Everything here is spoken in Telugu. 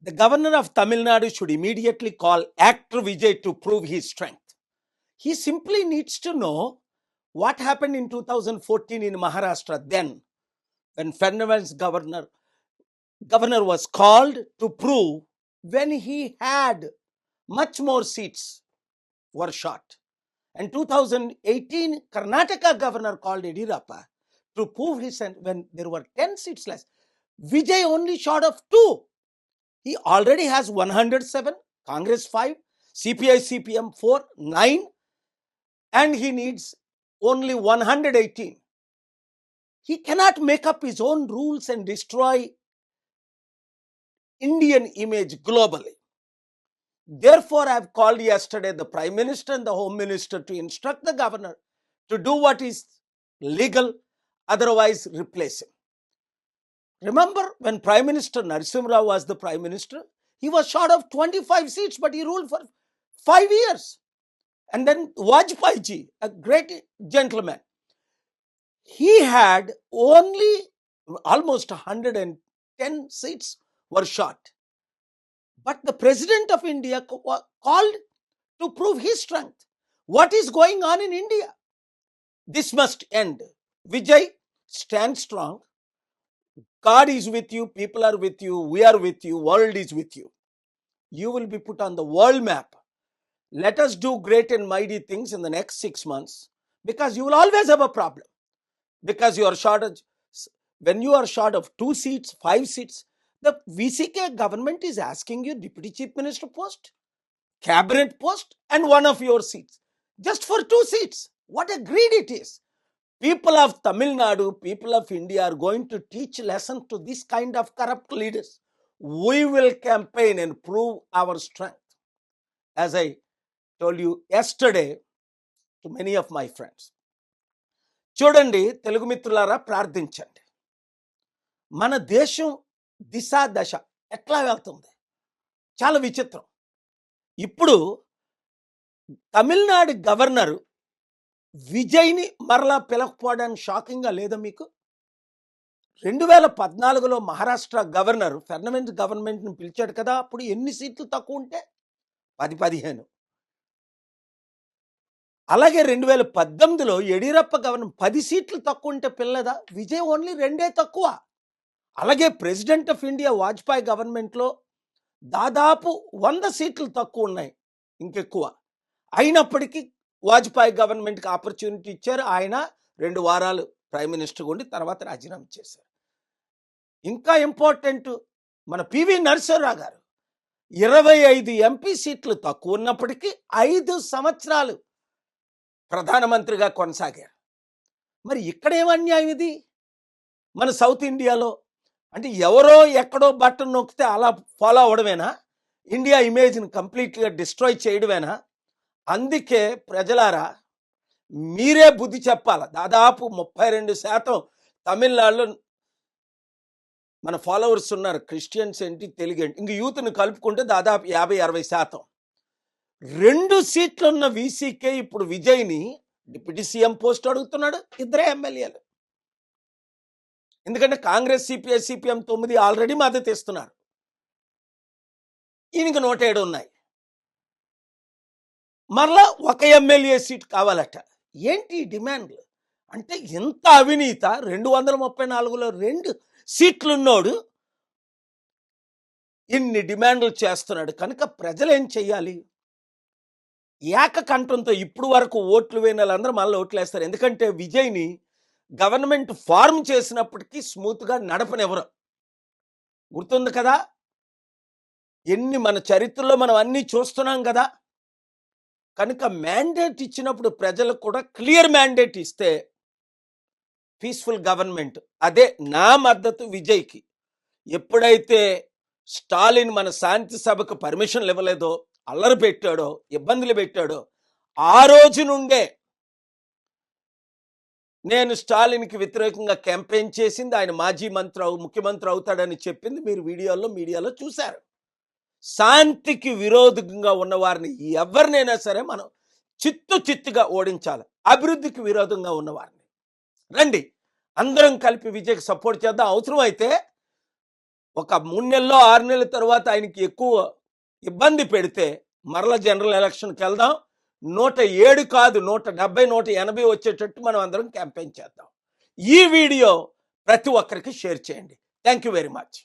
The governor of Tamil Nadu should immediately call actor Vijay to prove his strength. He simply needs to know what happened in 2014 in Maharashtra then, when Fernandez governor was called to prove when he had much more seats were shot. And 2018, Karnataka governor called Yediyurappa to prove his, when there were 10 seats less. Vijay only short of 2. He already has 107, Congress 5, CPI, CPM 4, 9, and he needs only 118. He cannot make up his own rules and destroy Indian image globally. Therefore, I have called yesterday the Prime Minister and the Home Minister to instruct the governor to do what is legal, otherwise replace him. Remember when Prime Minister Narasimha Rao was the Prime Minister, he was short of 25 seats, but he ruled for 5 years. And then Vajpayee ji, a great gentleman, he had only almost 110 seats were shot. But the President of India called to prove his strength. What is going on in India? This must end. Vijay, stand strong. God is with you, people are with you, we are with you, world is with you. You will be put on the world map. Let us do great and mighty things in the next 6 months, because you will always have a problem. Because you are short of, when you are short of 2 seats, 5 seats, the VCK government is asking you Deputy Chief Minister post, cabinet post, and one of your seats, just for 2 seats. What a greed it is. People of Tamil Nadu, people of India are going to teach lesson to this kind of corrupt leaders. We will campaign and prove our strength. As I told you yesterday to many of my friends. చూడండి తెలుగు మిత్రులారా, ప్రార్థించండి. మన దేశం దిశ దశ ఎట్లా వెళ్తుంది చాలా విచిత్రం. ఇప్పుడు తమిళనాడు గవర్నర్ విజయ్ని మరలా పిలకపోవడానికి షాకింగ్గా లేదా మీకు? 2014లో మహారాష్ట్ర గవర్నర్ ఫెర్నాండెస్ గవర్నమెంట్ని పిలిచాడు కదా, అప్పుడు ఎన్ని సీట్లు తక్కువ ఉంటే 10-15. అలాగే 2018లో యడియూరప్ప గవర్నర్ 10 సీట్లు తక్కువ ఉంటే పిల్లదా? విజయ్ ఓన్లీ 2 తక్కువ. అలాగే ప్రెసిడెంట్ ఆఫ్ ఇండియా వాజ్పేయి గవర్నమెంట్లో దాదాపు 100 సీట్లు తక్కువ ఉన్నాయి, ఇంకెక్కువ. అయినప్పటికీ వాజ్పేయి గవర్నమెంట్కి ఆపర్చునిటీ ఇచ్చారు. ఆయన 2 వారాలు ప్రైమ్ మినిస్టర్గా ఉండి తర్వాత రాజీనామా చేశారు. ఇంకా ఇంపార్టెంట్, మన పివి నరసింహారావు గారు 25 ఎంపీ సీట్లు తక్కువ ఉన్నప్పటికీ 5 సంవత్సరాలు ప్రధానమంత్రిగా కొనసాగారు. మరి ఇక్కడ ఏం అన్యాయం ఇది? మన సౌత్ ఇండియాలో అంటే ఎవరో ఎక్కడో బటన్ నొక్కితే అలా ఫాలో అవడమేనా? ఇండియా ఇమేజ్ని కంప్లీట్గా డిస్ట్రాయ్ చేయడమేనా? అందుకే ప్రజలారా మీరే బుద్ధి చెప్పాలి. దాదాపు 32% తమిళనాడులో మన ఫాలోవర్స్ ఉన్నారు. క్రిస్టియన్స్ ఏంటి, తెలుగు ఏంటి, ఇంక యూత్ని కలుపుకుంటే దాదాపు 50-60%. 2 సీట్లు ఉన్న వీసీకే ఇప్పుడు విజయ్ని డిప్యూటీ సీఎం పోస్ట్ అడుగుతున్నాడు. 2 ఎమ్మెల్యేలు. ఎందుకంటే కాంగ్రెస్, సిపిఐ, సిపిఎం 9 ఆల్రెడీ మద్దతు ఇస్తున్నారు. ఈయనకి 107 ఉన్నాయి. మరలా 1 ఎమ్మెల్యే సీట్ కావాలట. ఏంటి డిమాండ్లు? అంటే ఎంత అవినీత! 234లో 2 సీట్లున్నోడు ఇన్ని డిమాండ్లు చేస్తున్నాడు. కనుక ప్రజలు ఏం చెయ్యాలి? ఏకకంఠంతో ఇప్పుడు వరకు ఓట్లు వేయని వాళ్ళందరూ మళ్ళీ ఓట్లు వేస్తారు. ఎందుకంటే విజయ్ని గవర్నమెంట్ ఫార్మ్ చేసినప్పటికీ స్మూత్గా నడపనివ్వరు. గుర్తుంది కదా, ఎన్ని మన చరిత్రలో మనం అన్నీ చూస్తున్నాం కదా. కనుక మ్యాండేట్ ఇచ్చినప్పుడు ప్రజలకు కూడా క్లియర్ మ్యాండేట్ ఇస్తే పీస్ఫుల్ గవర్నమెంట్. అదే నా మద్దతు విజయ్కి. ఎప్పుడైతే స్టాలిన్ మన శాంతి సభకు పర్మిషన్లు ఇవ్వలేదో, అల్లరి పెట్టాడో, ఇబ్బందులు పెట్టాడో, ఆ రోజు నుండే నేను స్టాలిన్కి వ్యతిరేకంగా క్యాంపెయిన్ చేసింది. ఆయన మాజీ ముఖ్యమంత్రి అవుతాడని చెప్పింది మీరు మీడియాలో చూశారు. శాంతికి విరోధంగా ఉన్న వారిని ఎవరినైనా సరే మనం చిత్తుగా ఓడించాలి. అభివృద్ధికి విరోధంగా ఉన్నవారిని. రండి అందరం కలిపి విజయ్కి సపోర్ట్ చేద్దాం. అవసరం అయితే ఒక 3 నెలల్లో 6 నెలల తర్వాత ఆయనకి ఎక్కువ ఇబ్బంది పెడితే మరల జనరల్ ఎలక్షన్కి వెళ్దాం. 107 కాదు 170 180 వచ్చేటట్టు మనం అందరం క్యాంపెయిన్ చేద్దాం. ఈ వీడియో ప్రతి ఒక్కరికి షేర్ చేయండి. Thank you very much.